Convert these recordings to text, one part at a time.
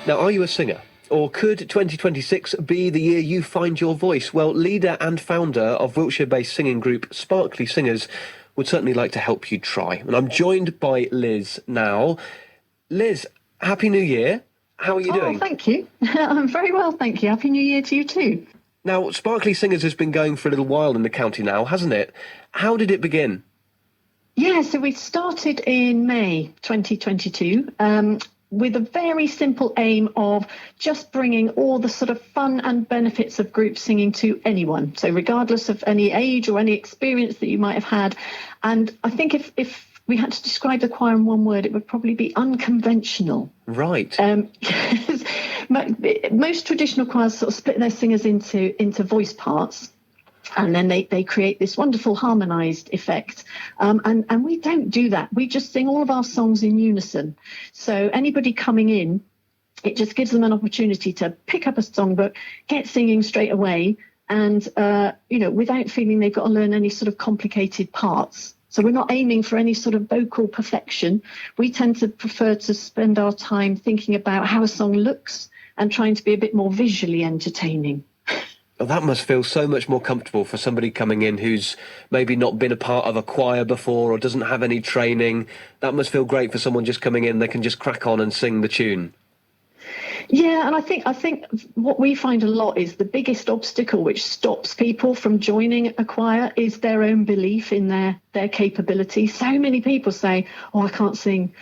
Now, are you a singer? Or could 2026 be the year you find your voice? Well, leader and founder of Wiltshire-based singing group Sparkly Singers would certainly like to help you try. And I'm joined by Liz now. Liz, Happy New Year. How are you doing? Oh, thank you. I'm very well, thank you. Happy New Year to you too. Now, Sparkly Singers has been going for a little while in the county now, hasn't it? How did it begin? Yeah, so we started in May 2022 with a very simple aim of just bringing all the sort of fun and benefits of group singing to anyone. So regardless of any age or any experience that you might have had. And I think if we had to describe the choir in one word, it would probably be unconventional. Right. Most traditional choirs sort of split their singers into voice parts, and then they create this wonderful harmonised effect. And we don't do that. We just sing all of our songs in unison. So anybody coming in, it just gives them an opportunity to pick up a songbook, get singing straight away, and without feeling they've got to learn any sort of complicated parts. So we're not aiming for any sort of vocal perfection. We tend to prefer to spend our time thinking about how a song looks and trying to be a bit more visually entertaining. Well, that must feel so much more comfortable for somebody coming in who's maybe not been a part of a choir before or doesn't have any training. That must feel great for someone just coming in. They can just crack on and sing the tune. Yeah, and I think what we find a lot is the biggest obstacle which stops people from joining a choir is their own belief in their capability. So many people say, "Oh, I can't sing,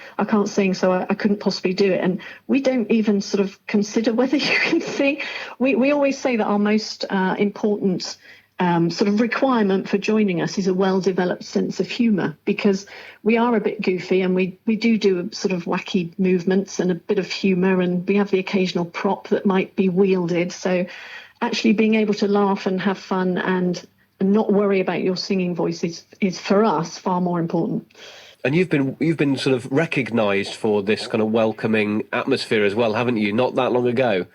so I couldn't possibly do it." And we don't even sort of consider whether you can sing. We always say that our most important sort of requirement for joining us is a well-developed sense of humour, because we are a bit goofy and we do sort of wacky movements and a bit of humour, and we have the occasional prop that might be wielded. So actually being able to laugh and have fun and not worry about your singing voice is for us far more important. And you've been sort of recognised for this kind of welcoming atmosphere as well, haven't you? Not that long ago.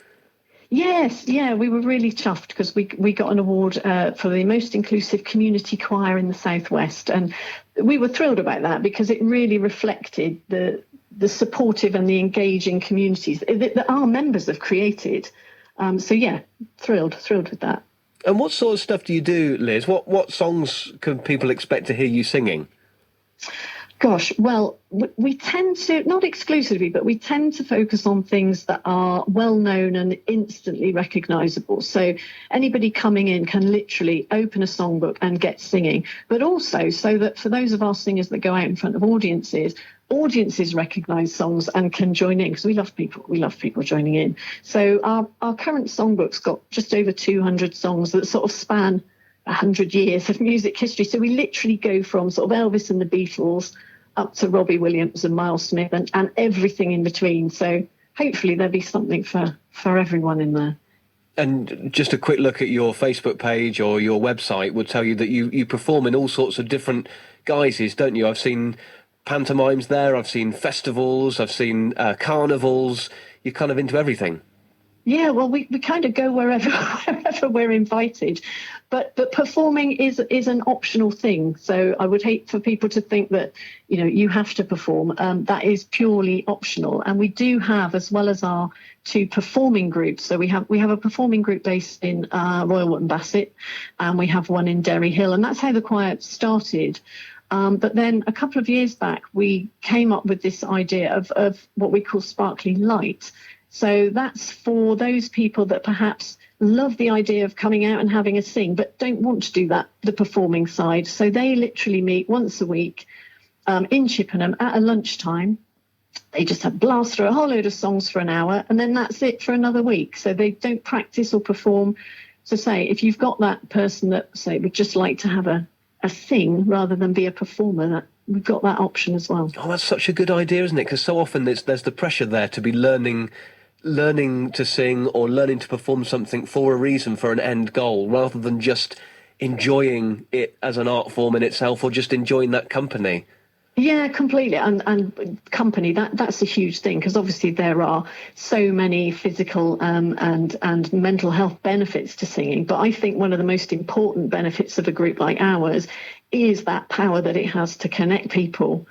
Yes, yeah, we were really chuffed because we got an award for the most inclusive community choir in the Southwest, and we were thrilled about that because it really reflected the supportive and the engaging communities that our members have created. So yeah, thrilled with that. And what sort of stuff do you do, Liz? What songs can people expect to hear you singing? Gosh, well, we tend to, not exclusively, but we tend to focus on things that are well known and instantly recognisable. So anybody coming in can literally open a songbook and get singing, but also so that for those of our singers that go out in front of audiences recognise songs and can join in, because we love people joining in. So our current songbook's got just over 200 songs that sort of span 100 years of music history. So we literally go from sort of Elvis and the Beatles up to Robbie Williams and Miles Smith and everything in between. So hopefully there'll be something for everyone in there. And just a quick look at your Facebook page or your website would tell you that you perform in all sorts of different guises, don't you? I've seen pantomimes there, I've seen festivals, I've seen carnivals. You're kind of into everything. Yeah, well, we kind of go wherever we're invited, but performing is an optional thing. So I would hate for people to think that you have to perform. That is purely optional, and we do have, as well as our two performing groups. So we have a performing group based in Royal Wootton Bassett, and we have one in Derry Hill, and that's how the choir started. But then a couple of years back, we came up with this idea of what we call Sparkly Light. So that's for those people that perhaps love the idea of coming out and having a sing, but don't want to do the performing side. So they literally meet once a week in Chippenham at a lunchtime. They just have blast through a whole load of songs for an hour, and then that's it for another week. So they don't practice or perform. So say, if you've got that person that, say, would just like to have a sing rather than be a performer, we've got that option as well. Oh, that's such a good idea, isn't it? Because so often there's the pressure there to be learning to sing or learning to perform something for a reason, for an end goal, rather than just enjoying it as an art form in itself or just enjoying that company. Yeah, completely. And company, that's a huge thing, because obviously there are so many physical and mental health benefits to singing. But I think one of the most important benefits of a group like ours is that power that it has to connect people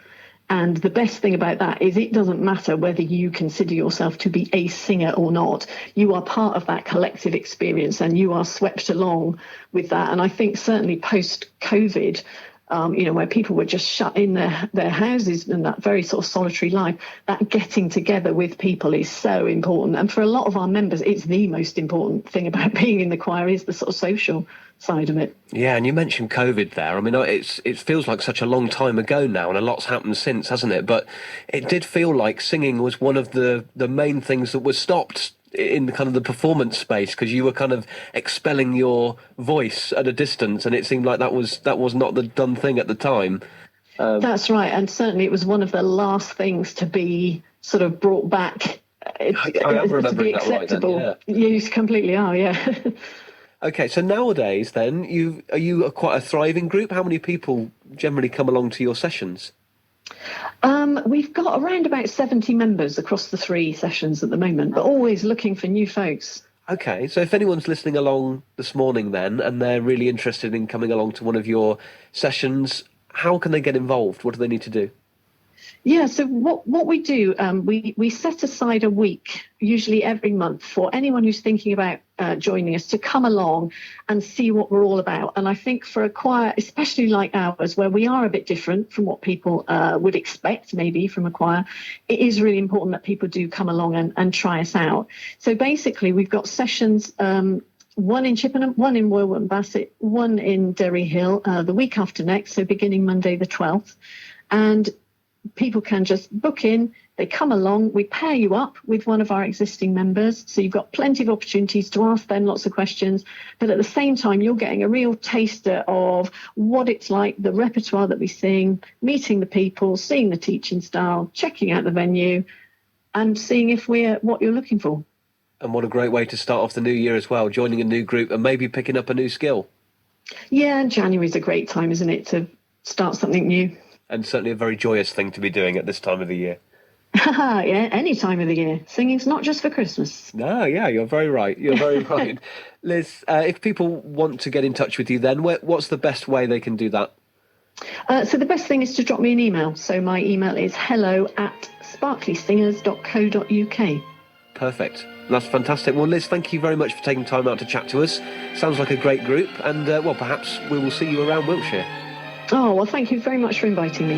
And the best thing about that is it doesn't matter whether you consider yourself to be a singer or not. You are part of that collective experience and you are swept along with that. And I think certainly post-COVID, where people were just shut in their houses and that very sort of solitary life, that getting together with people is so important. And for a lot of our members, it's the most important thing about being in the choir is the sort of social side of it. Yeah, and you mentioned COVID there. I mean, it feels like such a long time ago now, and a lot's happened since, hasn't it? But it did feel like singing was one of the main things that was stopped in kind of the performance space, because you were kind of expelling your voice at a distance, and it seemed like that was not the done thing at the time. That's right, and certainly it was one of the last things to be sort of brought back to be acceptable. Right then, yeah. You completely are, yeah. Okay, so nowadays then, are you quite a thriving group? How many people generally come along to your sessions? We've got around about 70 members across the 3 sessions at the moment, but always looking for new folks. Okay, so if anyone's listening along this morning then, and they're really interested in coming along to one of your sessions, how can they get involved? What do they need to do? Yeah, so what we do, we set aside a week, usually every month, for anyone who's thinking about joining us to come along and see what we're all about. And I think for a choir, especially like ours, where we are a bit different from what people would expect maybe from a choir, it is really important that people do come along and try us out. So basically, we've got sessions, one in Chippenham, one in Warwick Bassett, one in Derry Hill, the week after next, so beginning Monday the 12th. And people can just book in, they come along, we pair you up with one of our existing members, so you've got plenty of opportunities to ask them lots of questions, but at the same time you're getting a real taster of what it's like, the repertoire that we sing, meeting the people, seeing the teaching style, checking out the venue and seeing if we're what you're looking for. And what a great way to start off the new year as well, joining a new group and maybe picking up a new skill. Yeah, and January's a great time, isn't it, to start something new. And certainly a very joyous thing to be doing at this time of the year. Yeah, any time of the year. Singing's not just for Christmas. No, yeah, you're very right. You're very right. Liz, if people want to get in touch with you then, what's the best way they can do that? So the best thing is to drop me an email. So my email is hello@sparklysingers.co.uk. Perfect. That's fantastic. Well, Liz, thank you very much for taking time out to chat to us. Sounds like a great group. And, perhaps we will see you around Wiltshire. Oh, well, thank you very much for inviting me.